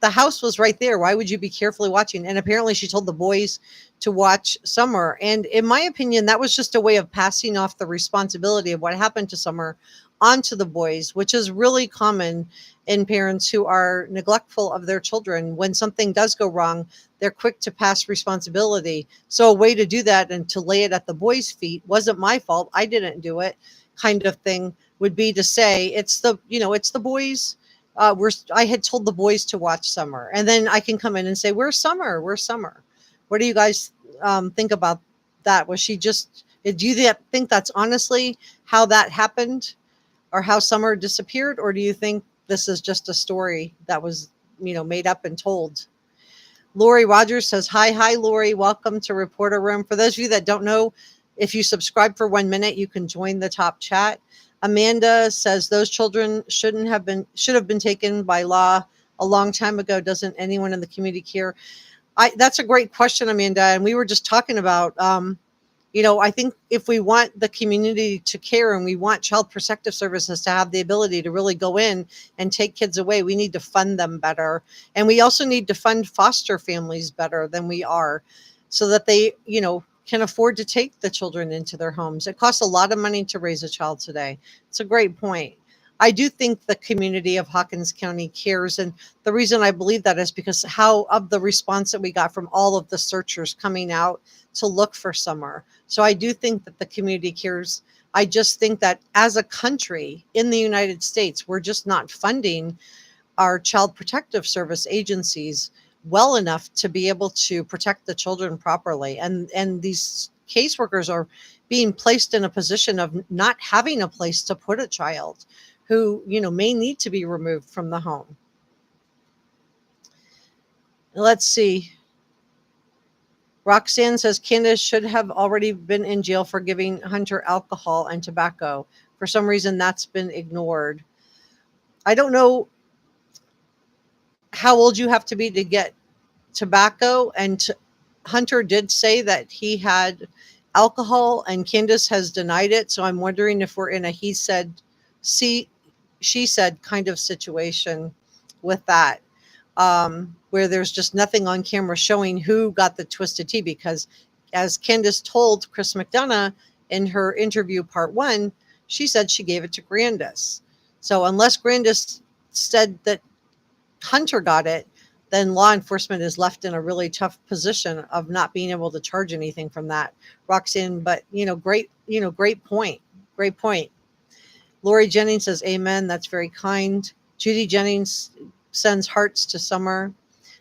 A: the house was right there. Why would you be carefully watching? And apparently she told the boys to watch Summer. And in my opinion, that was just a way of passing off the responsibility of what happened to Summer onto the boys, which is really common in parents who are neglectful of their children. When something does go wrong, they're quick to pass responsibility. So a way to do that and to lay it at the boys' feet, wasn't my fault, I didn't do it, kind of thing, would be to say, it's the boys. I had told the boys to watch Summer, and then I can come in and say, where's Summer? Where's Summer? What do you guys think about that? Was she just, do you think that's honestly how that happened, or how Summer disappeared? Or do you think this is just a story that was, made up and told? Lori Rogers says, hi, Lori. Welcome to Reporter Room. For those of you that don't know, if you subscribe for 1 minute, you can join the top chat. Amanda says those children should have been taken by law a long time ago. Doesn't anyone in the community care? That's a great question, Amanda. And we were just talking about I think if we want the community to care and we want child protective services to have the ability to really go in and take kids away, we need to fund them better. And we also need to fund foster families better than we are, so that they, can afford to take the children into their homes. It costs a lot of money to raise a child today. It's a great point. I do think the community of Hawkins County cares. And the reason I believe that is because of the response that we got from all of the searchers coming out to look for Summer. So I do think that the community cares. I just think that as a country in the United States, we're just not funding our child protective service agencies well enough to be able to protect the children properly. And these caseworkers are being placed in a position of not having a place to put a child who, may need to be removed from the home. Let's see. Roxanne says Candace should have already been in jail for giving Hunter alcohol and tobacco. For some reason, that's been ignored. I don't know how old you have to be to get tobacco, and Hunter did say that he had alcohol, and Candace has denied it. So I'm wondering if we're in a he said, she said kind of situation with that, where there's just nothing on camera showing who got the twisted tea. Because as Candace told Chris McDonough in her interview part 1, she said she gave it to Grandis. So unless Grandis said that Hunter got it, then law enforcement is left in a really tough position of not being able to charge anything from that. Roxanne, but great point. Great point. Lori Jennings says, amen. That's very kind. Judy Jennings sends hearts to Summer.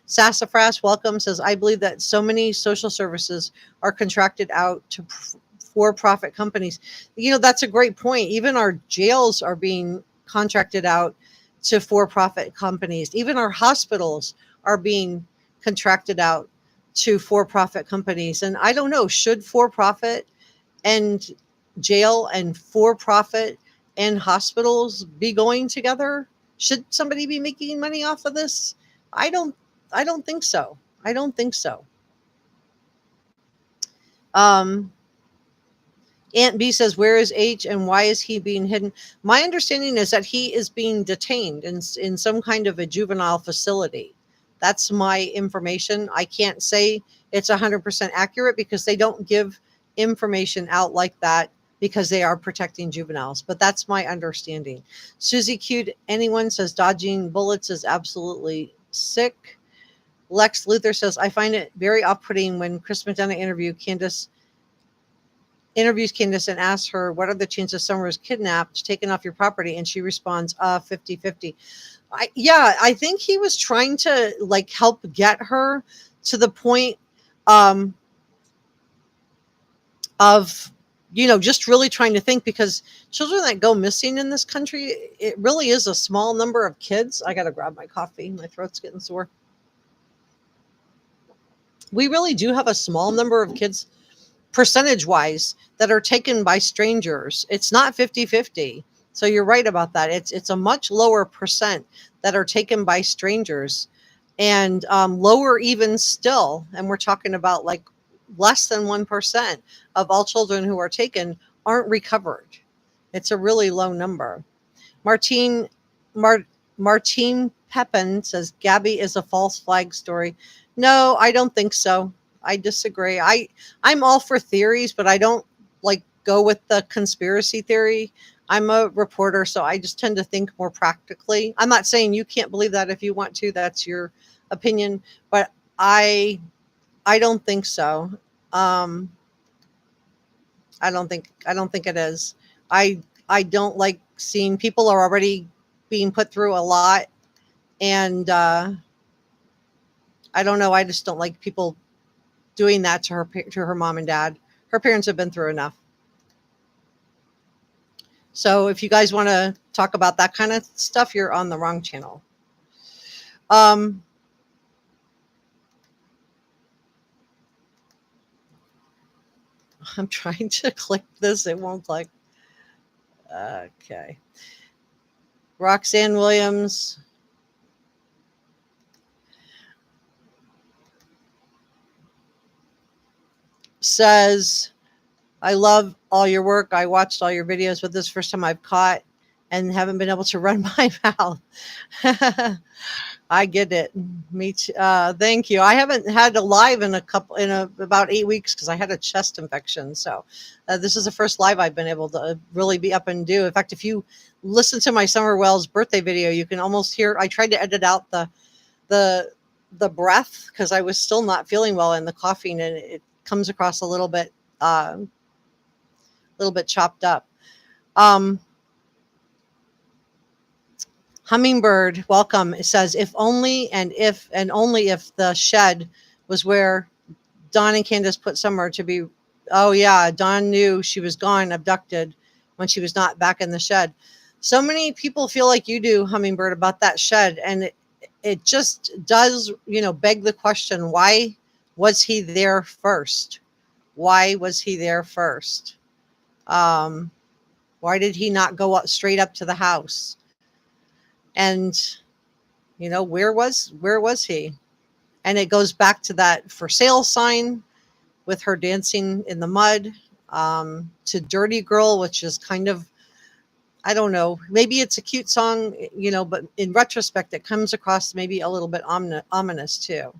A: Sassafras welcome says, I believe that so many social services are contracted out to for-profit companies. That's a great point. Even our jails are being contracted out to for-profit companies. Even our hospitals are being contracted out to for-profit companies. And I don't know, should for-profit and jail and for-profit and hospitals be going together? Should somebody be making money off of this? I don't think so. I don't think so. Aunt B says, where is H and why is he being hidden? My understanding is that he is being detained in some kind of a juvenile facility. That's my information. I can't say it's 100% accurate because they don't give information out like that because they are protecting juveniles. But that's my understanding. Susie Cute, anyone says dodging bullets is absolutely sick. Lex Luthor says, I find it very off-putting when Chris McDonough interviews Candace and asks her, what are the chances Summer is kidnapped, taken off your property? And she responds, 50-50. I think he was trying to help get her to the point of, just really trying to think, because children that go missing in this country, it really is a small number of kids. I got to grab my coffee. My throat's getting sore. We really do have a small number of kids percentage wise that are taken by strangers. It's not 50-50. So you're right about that. It's a much lower percent that are taken by strangers, and lower even still. And we're talking about less than 1% of all children who are taken aren't recovered. It's a really low number. Martine Pepin says Gabby is a false flag story. No, I don't think so. I disagree. I'm all for theories, but I don't go with the conspiracy theory. I'm a reporter, so I just tend to think more practically. I'm not saying you can't believe that if you want to. That's your opinion, but I don't think so. I don't think it is. I don't like seeing people are already being put through a lot, and I don't know. I just don't like people doing that to her mom and dad. Her parents have been through enough. So if you guys want to talk about that kind of stuff, you're on the wrong channel. I'm trying to click this. It won't click. Okay. Roxanne Williams says, I love all your work. I watched all your videos, but this is the first time I've caught and haven't been able to run my mouth. I get it. Me too. Thank you. I haven't had a live in about 8 weeks because I had a chest infection. So this is the first live I've been able to really be up and do. In fact, if you listen to my Summer Wells birthday video, you can almost hear. I tried to edit out the breath because I was still not feeling well and the coughing, and it comes across a little bit chopped up. Hummingbird, welcome. It says, if only and only if the shed was where Don and Candace put Summer to be. Oh yeah, Don knew she was gone, abducted, when she was not back in the shed. So many people feel like you do, Hummingbird, about that shed, and it just does, beg the question: why was he there first? Why was he there first? Why did he not go straight up to the house? And where was he? And it goes back to that for sale sign with her dancing in the mud, to Dirty Girl, which is kind of, I don't know, maybe it's a cute song, but in retrospect, it comes across maybe a little bit ominous too.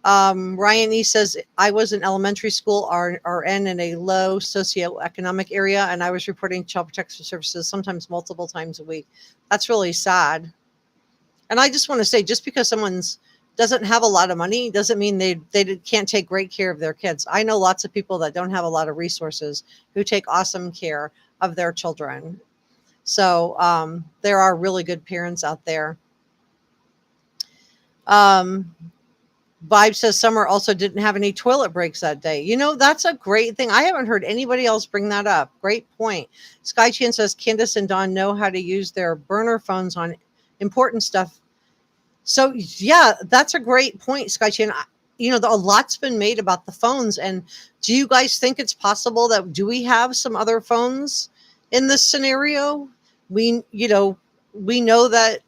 A: Ryan E says, I was in elementary school RN in a low socioeconomic area, and I was reporting child protection services sometimes multiple times a week. That's really sad. And I just want to say, just because someone's doesn't have a lot of money doesn't mean they can't take great care of their kids. I know lots of people that don't have a lot of resources who take awesome care of their children. So there are really good parents out there. Vibe says Summer also didn't have any toilet breaks that day. That's a great thing. I haven't heard anybody else bring that up. Great point. Sky Chan says Candace and Don know how to use their burner phones on important stuff. So yeah, that's a great point, Sky Chan. A lot's been made about the phones. And do you guys think it's possible that do we have some other phones in this scenario? We know that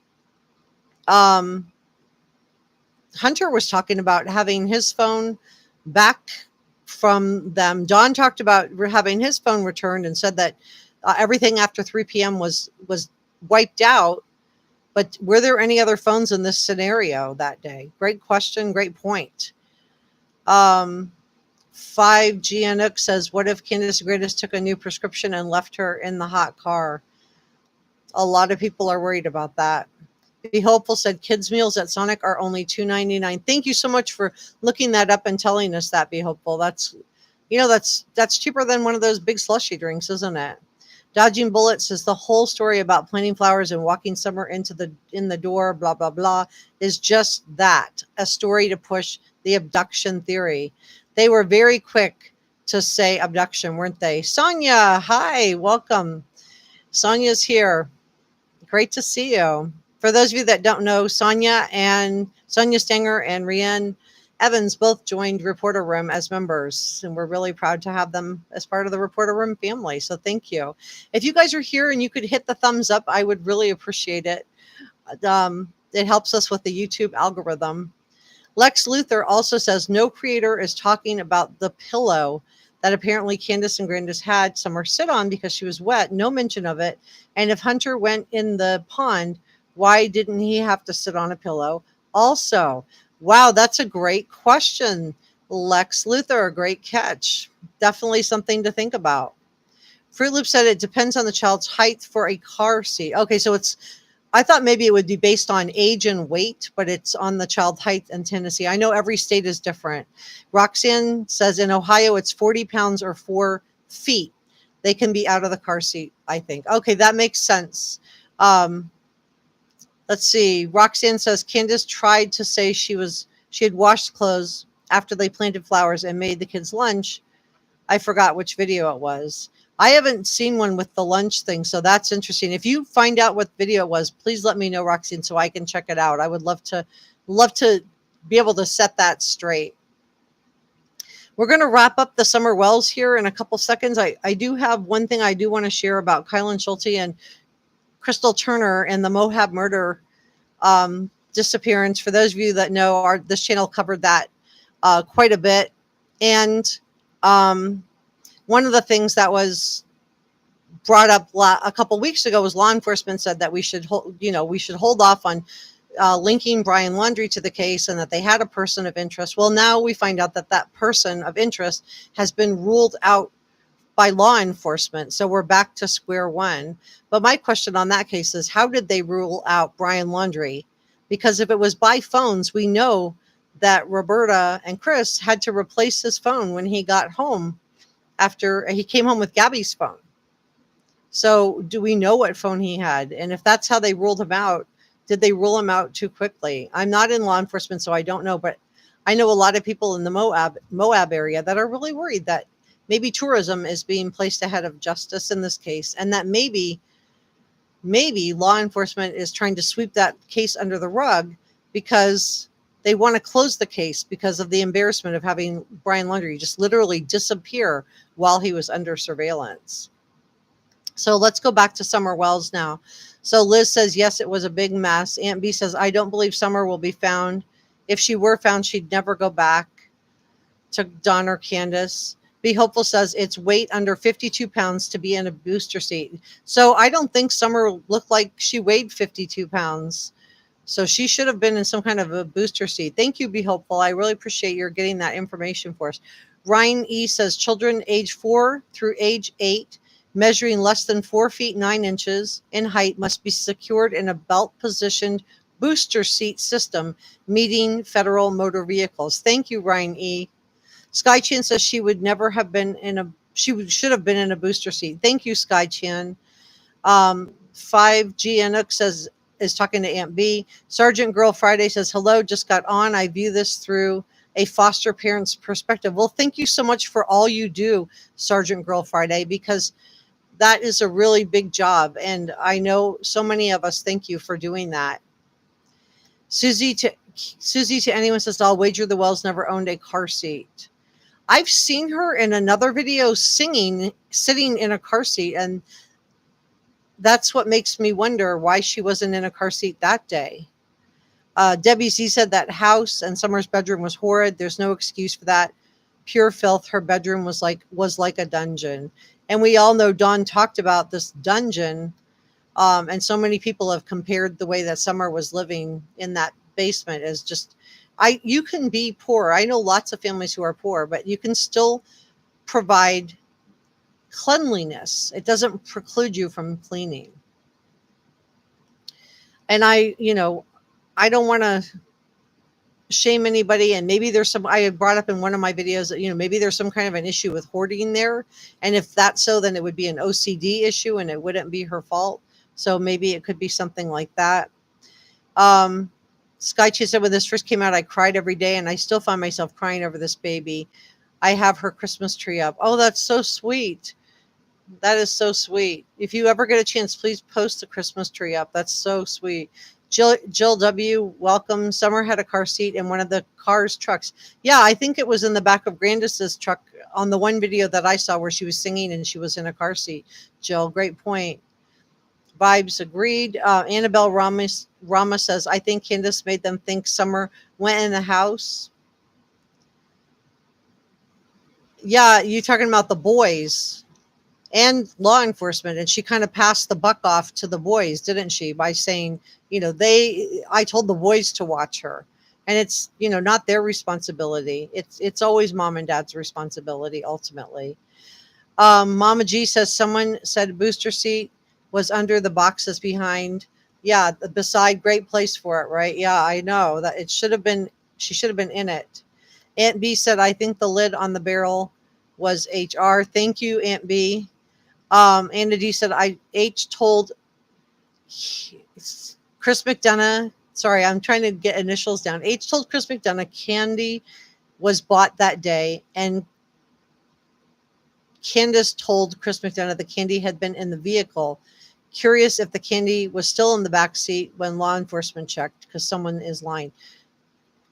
A: Hunter was talking about having his phone back from them. Don talked about having his phone returned and said that everything after 3 p.m. was wiped out. But were there any other phones in this scenario that day? Great question. Great point. 5GNX says, what if Candace Greatest took a new prescription and left her in the hot car? A lot of people are worried about that. Be Hopeful said kids meals at Sonic are only $2.99. Thank you so much for looking that up and telling us that, Be Hopeful. That's cheaper than one of those big slushy drinks, isn't it? Dodging Bullets says the whole story about planting flowers and walking Summer in the door, blah, blah, blah, is just that, a story to push the abduction theory. They were very quick to say abduction, weren't they? Sonia, hi, welcome. Sonia's here. Great to see you. For those of you that don't know, Sonia Stanger and Rianne Evans both joined Reporter Room as members, and we're really proud to have them as part of the Reporter Room family. So thank you. If you guys are here and you could hit the thumbs up, I would really appreciate it. It helps us with the YouTube algorithm. Lex Luthor also says no creator is talking about the pillow that apparently Candace and Candace had Summer sit on because she was wet. No mention of it. And if Hunter went in the pond, why didn't he have to sit on a pillow also? Wow, that's a great question, Lex Luthor. A great catch. Definitely something to think about. Fruit Loop said it depends on the child's height for a car seat. Okay, so I thought maybe it would be based on age and weight, but it's on the child's height in Tennessee. I know every state is different. Roxanne says in Ohio, it's 40 pounds or 4 feet. They can be out of the car seat, I think. Okay, that makes sense. Let's see. Roxanne says Candace tried to say she had washed clothes after they planted flowers and made the kids lunch. I forgot which video it was. I haven't seen one with the lunch thing, so that's interesting. If you find out what video it was, please let me know, Roxanne, so I can check it out. I would love to be able to set that straight. We're going to wrap up the Summer Wells here in a couple seconds. I do have one thing I do want to share about Kylen Schulte and Schulte Turner and the Moab murder disappearance. For those of you that know, this channel covered that quite a bit. And One of the things that was brought up a couple weeks ago was law enforcement said that we should hold off on linking Brian Laundrie to the case, and that they had a person of interest. Well, now we find out that that person of interest has been ruled out by law enforcement. So we're back to square one. But my question on that case is, how did they rule out Brian Laundrie? Because if it was by phones, we know that Roberta and Chris had to replace his phone when he got home after he came home with Gabby's phone. So do we know what phone he had? And if that's how they ruled him out, did they rule him out too quickly? I'm not in law enforcement, so I don't know, but I know a lot of people in the Moab area that are really worried that maybe tourism is being placed ahead of justice in this case, and that maybe law enforcement is trying to sweep that case under the rug because they want to close the case because of the embarrassment of having Brian Laundrie just literally disappear while he was under surveillance. So let's go back to Summer Wells now. So Liz says, yes, it was a big mess. Aunt B says, I don't believe Summer will be found. If she were found, she'd never go back to Don or Candace. Be Hopeful says it's weight under 52 pounds to be in a booster seat. So I don't think Summer looked like she weighed 52 pounds. So she should have been in some kind of a booster seat. Thank you, Be Hopeful. I really appreciate your getting that information for us. Ryan E says children age 4 through age 8 measuring less than 4 feet 9 inches in height must be secured in a belt positioned booster seat system meeting federal motor vehicles. Thank you, Ryan E. Sky Chan says she would never have been should have been in a booster seat. Thank you, Sky Chan. 5G Inuk says, is talking to Aunt B. Sergeant Girl Friday says, hello, just got on. I view this through a foster parent's perspective. Well, thank you so much for all you do, Sergeant Girl Friday, because that is a really big job. And I know so many of us thank you for doing that. Susie to anyone says, I'll wager the Wells never owned a car seat. I've seen her in another video singing, sitting in a car seat, and that's what makes me wonder why she wasn't in a car seat that day. Debbie Z said that house and Summer's bedroom was horrid. There's no excuse for that. Pure filth. Her bedroom was like a dungeon. And we all know Dawn talked about this dungeon. And so many people have compared the way that Summer was living in that basement as just, you can be poor. I know lots of families who are poor, but you can still provide cleanliness. It doesn't preclude you from cleaning. And I don't want to shame anybody. And maybe there's I brought up in one of my videos that, maybe there's some kind of an issue with hoarding there. And if that's so, then it would be an OCD issue and it wouldn't be her fault. So maybe it could be something like that. Sky Chi said, when this first came out, I cried every day and I still find myself crying over this baby. I have her Christmas tree up. Oh, that's so sweet. That is so sweet. If you ever get a chance, please post the Christmas tree up. That's so sweet. Jill W., welcome. Summer had a car seat in one of the car's trucks. Yeah, I think it was in the back of Candace's truck on the one video that I saw where she was singing and she was in a car seat. Jill, great point. Vibes agreed. Annabelle Rama says, I think Candace made them think Summer went in the house. Yeah, you talking about the boys and law enforcement, and she kind of passed the buck off to the boys, didn't she, by saying, I told the boys to watch her, and it's not their responsibility. It's always mom and dad's responsibility ultimately. Mama G says someone said booster seat was under the boxes behind. Yeah, beside, great place for it, right? Yeah, I know that she should have been in it. Aunt B said, I think the lid on the barrel was HR. Thank you, Aunt B. Anna D said, H told Chris McDonough, sorry, I'm trying to get initials down. H told Chris McDonough candy was bought that day, and Candace told Chris McDonough the candy had been in the vehicle. Curious if the candy was still in the back seat when law enforcement checked, because someone is lying.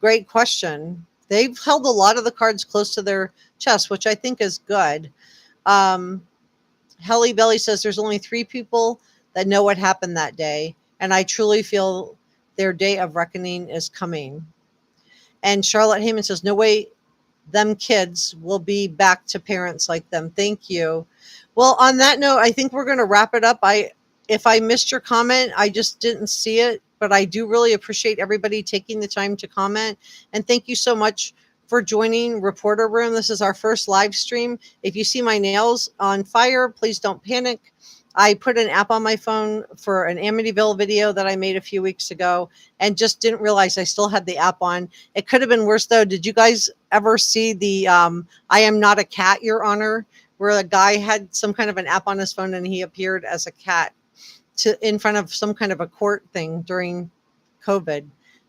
A: Great question. They've held a lot of the cards close to their chest, which I think is good. Helly Belly says there's only 3 people that know what happened that day, and I truly feel their day of reckoning is coming. And Charlotte Heyman says, no way them kids will be back to parents like them. Thank you. Well, on that note, I think we're going to wrap it up. If I missed your comment, I just didn't see it, but I do really appreciate everybody taking the time to comment. And thank you so much for joining Reporter Room. This is our first live stream. If you see my nails on fire, please don't panic. I put an app on my phone for an Amityville video that I made a few weeks ago and just didn't realize I still had the app on. It could have been worse though. Did you guys ever see the I am not a cat, Your Honor, where a guy had some kind of an app on his phone and he appeared as a cat in front of some kind of a court thing during COVID?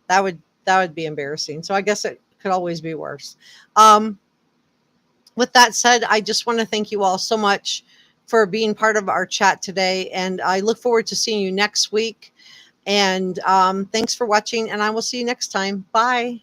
A: That would be embarrassing. So I guess it could always be worse. Um, with that said, I just want to thank you all so much for being part of our chat today. And I look forward to seeing you next week. And thanks for watching. And I will see you next time. Bye.